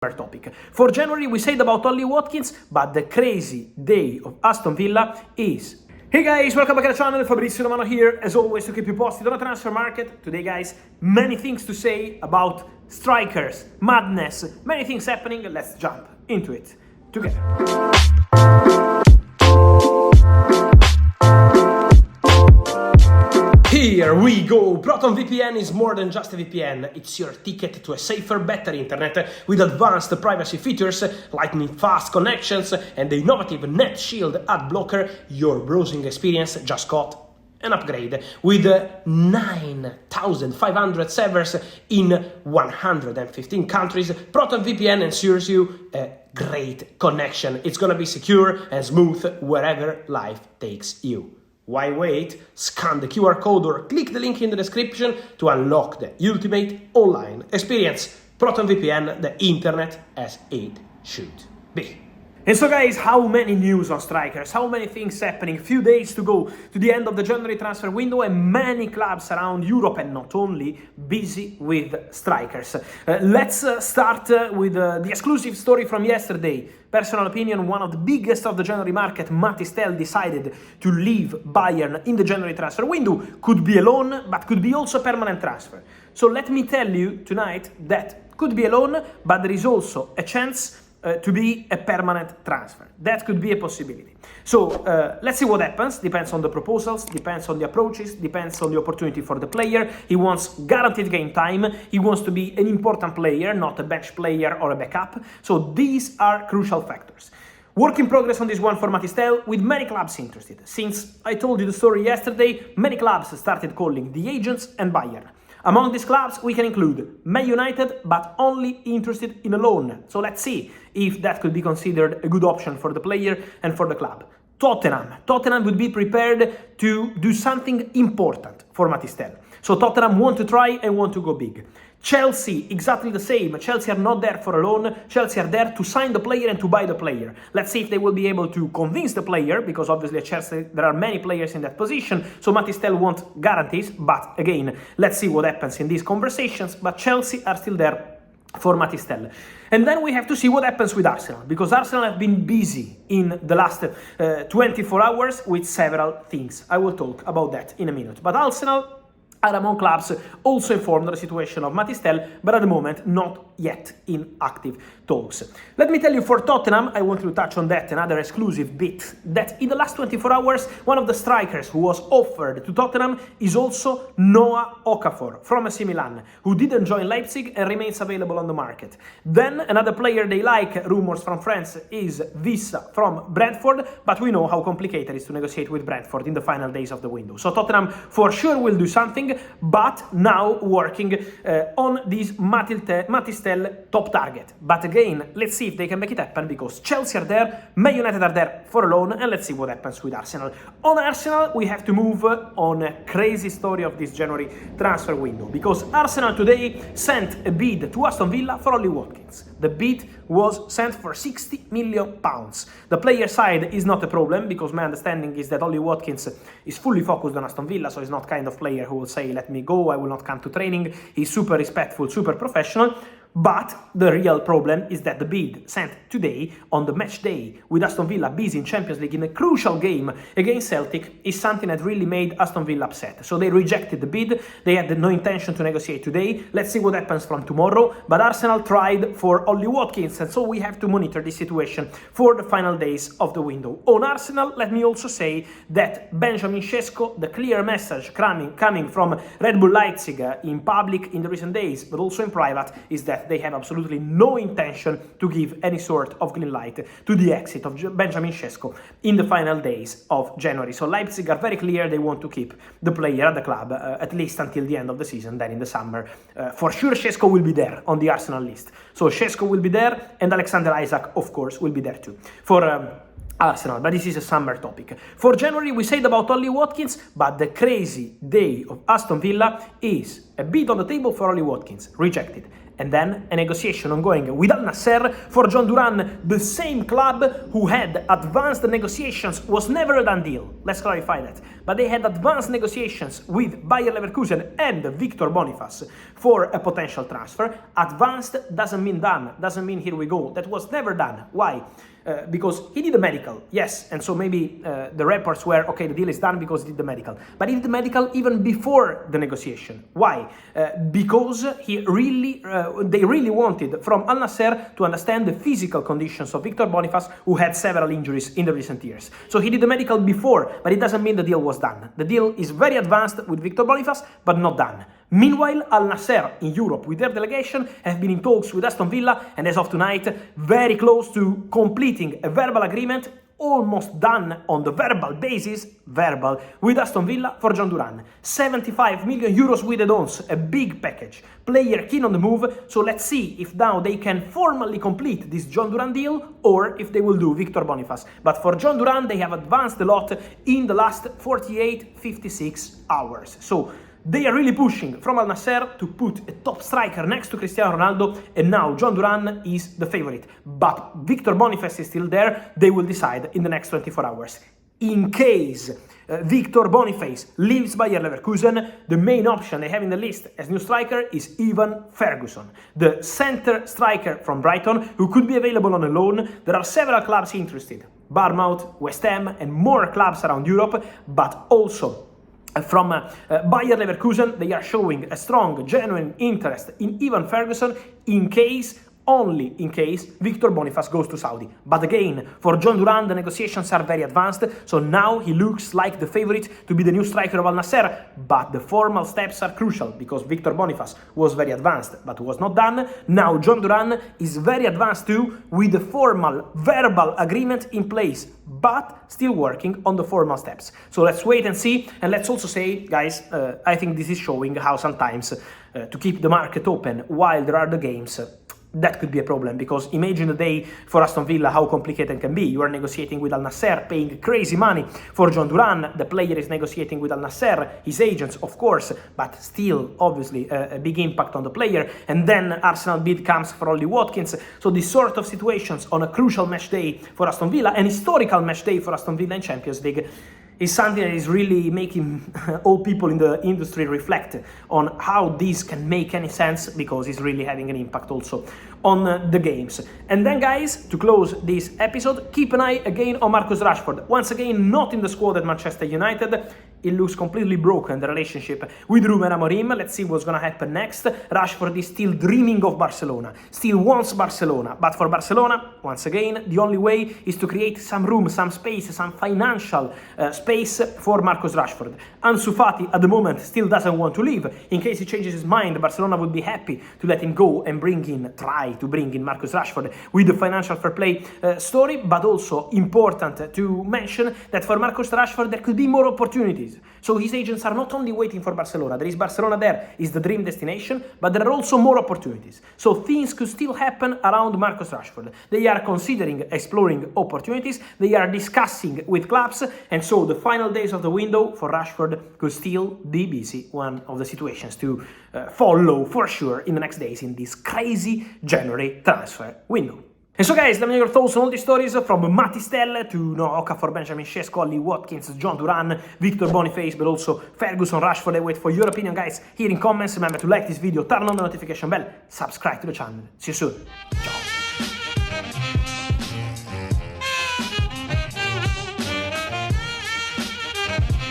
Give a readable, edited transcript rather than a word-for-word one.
topic. For January we said about only Watkins, but the crazy day of Aston Villa is... Hey guys, welcome back to the channel. Fabrizio Romano here, as always, to keep you posted on the transfer market. Today guys, many things to say about strikers, madness, many things happening. Let's jump into it together. Here we go! Proton VPN is more than just a VPN. It's your ticket to a safer, better internet with advanced privacy features, lightning-fast connections, and the innovative Net Shield ad blocker. Your browsing experience just got an upgrade. With 9,500 servers in 115 countries, Proton VPN ensures you a great connection. It's gonna be secure and smooth wherever life takes you. Why wait? Scan the QR code or click the link in the description to unlock the ultimate online experience. Proton VPN, the internet as it should be. And so guys, how many news on strikers, how many things happening, few days to go to the end of the January transfer window, and many clubs around Europe and not only busy with strikers. Let's start with the exclusive story from yesterday. Personal opinion, one of the biggest of the January market, Matistel decided to leave Bayern in the January transfer window. Could be a loan, but could be also a permanent transfer. So let me tell you tonight that could be a loan, but there is also a chance to be a permanent transfer. That could be a possibility. So let's see what happens. Depends on the proposals, depends on the approaches, depends on the opportunity for the player. He wants guaranteed game time. He wants to be an important player, not a bench player or a backup. So these are crucial factors. Work in progress on this one for Matistel, with many clubs interested. Since I told you the story yesterday, many clubs started calling the agents and Bayern. Among these clubs, we can include Man United, but only interested in a loan. So let's see if that could be considered a good option for the player and for the club. Tottenham would be prepared to do something important for Matistel. So Tottenham want to try and want to go big. Chelsea, exactly the same. Chelsea are not there for a loan. Chelsea are there to sign the player and to buy the player. Let's see if they will be able to convince the player, because obviously at Chelsea there are many players in that position. So Matistel want guarantees, but again, let's see what happens in these conversations. But Chelsea are still there for Matistel. And then we have to see what happens with Arsenal, because Arsenal have been busy in the last 24 hours with several things. I will talk about that in a minute. But Arsenal are among clubs also informed of the situation of Matistel, but at the moment not yet in active talks. Let me tell you, for Tottenham, I want to touch on that, another exclusive bit, that in the last 24 hours, one of the strikers who was offered to Tottenham is also Noah Okafor from AC Milan, who didn't join Leipzig and remains available on the market. Then another player they like, rumors from France, is Vissa from Brentford, but we know how complicated it is to negotiate with Brentford in the final days of the window. So Tottenham for sure will do something, but now working on this Matistel top target. But again, let's see if they can make it happen, because Chelsea are there, Man United are there for a loan, and let's see what happens with Arsenal. On Arsenal, we have to move on a crazy story of this January transfer window, because Arsenal today sent a bid to Aston Villa for only Watkins. The bid was sent for £60 million. The player side is not a problem, because my understanding is that Ollie Watkins is fully focused on Aston Villa, so he's not kind of player who will say, let me go, I will not come to training. He's super respectful, super professional. But the real problem is that the bid sent today, on the match day, with Aston Villa busy in Champions League in a crucial game against Celtic, is something that really made Aston Villa upset. So they rejected the bid, they had no intention to negotiate today. Let's see what happens from tomorrow. But Arsenal tried for Ollie Watkins, and so we have to monitor this situation for the final days of the window. On Arsenal, let me also say that Benjamin Sesko, the clear message coming from Red Bull Leipzig in public in the recent days, but also in private, is that they have absolutely no intention to give any sort of green light to the exit of Benjamin Sesko in the final days of January. So Leipzig are very clear they want to keep the player at the club at least until the end of the season. Then in the summer, for sure Sesko will be there on the Arsenal list. So Sesko will be there, and Alexander Isak, of course, will be there too for Arsenal, but this is a summer topic. For January, we said about only Watkins, but the crazy day of Aston Villa is A bid on the table for Oli Watkins, rejected. And then a negotiation ongoing with Al Nassr for John Duran, the same club who had advanced negotiations, was never a done deal. Let's clarify that. But they had advanced negotiations with Bayer Leverkusen and Victor Boniface for a potential transfer. Advanced doesn't mean done, doesn't mean here we go. That was never done. Why? Because he did the medical, yes, and so maybe the reports were, okay, the deal is done because he did the medical. But he did the medical even before the negotiation. Why? Because they really wanted from Al Nassr to understand the physical conditions of Victor Boniface, who had several injuries in the recent years. So he did the medical before, but it doesn't mean the deal was done. The deal is very advanced with Victor Boniface, but not done. Meanwhile, Al Nassr in Europe with their delegation have been in talks with Aston Villa, and as of tonight, very close to completing a verbal agreement, almost done on the verbal basis, with Aston Villa for John Duran. 75 million euros with add-ons, a big package. Player keen on the move, so let's see if now they can formally complete this John Duran deal or if they will do Victor Boniface. But for John Duran, they have advanced a lot in the last 48-56 hours. So they are really pushing from Al Nassr to put a top striker next to Cristiano Ronaldo, and now John Duran is the favorite. But Victor Boniface is still there. They will decide in the next 24 hours. In case Victor Boniface leaves Bayer Leverkusen, the main option they have in the list as new striker is Ivan Ferguson, the center striker from Brighton, who could be available on a loan. There are several clubs interested: Bournemouth, West Ham, and more clubs around Europe, but also from Bayer Leverkusen. They are showing a strong, genuine interest in Ivan Ferguson only in case Victor Boniface goes to Saudi. But again, for John Duran, the negotiations are very advanced, so now he looks like the favorite to be the new striker of Al Nassr. But the formal steps are crucial, because Victor Boniface was very advanced, but was not done. Now John Duran is very advanced too, with the formal verbal agreement in place, but still working on the formal steps. So let's wait and see. And let's also say, guys, I think this is showing how sometimes to keep the market open while there are the games, that could be a problem, because imagine the day for Aston Villa how complicated it can be. You are negotiating with Al Nassr, paying crazy money for John Duran. The player is negotiating with Al Nassr, his agents, of course, but still, obviously, a big impact on the player. And then Arsenal bid comes for Oli Watkins. So these sort of situations on a crucial match day for Aston Villa, an historical match day for Aston Villa in Champions League, is something that is really making all people in the industry reflect on how this can make any sense, because it's really having an impact also on the games. And then, guys, to close this episode, keep an eye again on Marcus Rashford. Once again, not in the squad at Manchester United. It looks completely broken, the relationship with Ruben Amorim. Let's see what's going to happen next. Rashford is still dreaming of Barcelona, still wants Barcelona. But for Barcelona, once again, the only way is to create some room, some space, some financial space for Marcus Rashford. Ansu Fati, at the moment, still doesn't want to leave. In case he changes his mind, Barcelona would be happy to let him go and try to bring in Marcus Rashford with the financial fair play story. But also important to mention that for Marcus Rashford, there could be more opportunities. So his agents are not only waiting for Barcelona. There is Barcelona there, is the dream destination, but there are also more opportunities. So things could still happen around Marcus Rashford. They are considering exploring opportunities. They are discussing with clubs. And so the final days of the window for Rashford could still be busy. One of the situations to follow for sure in the next days in this crazy January transfer window. And so, guys, let me know your thoughts on all these stories, from Matistel to Oka for Benjamin Sesko, Oli Watkins, John Duran, Victor Boniface, but also Ferguson, Rashford. I wait for your opinion, guys, here in comments. Remember to like this video, turn on the notification bell, subscribe to the channel. See you soon. Ciao.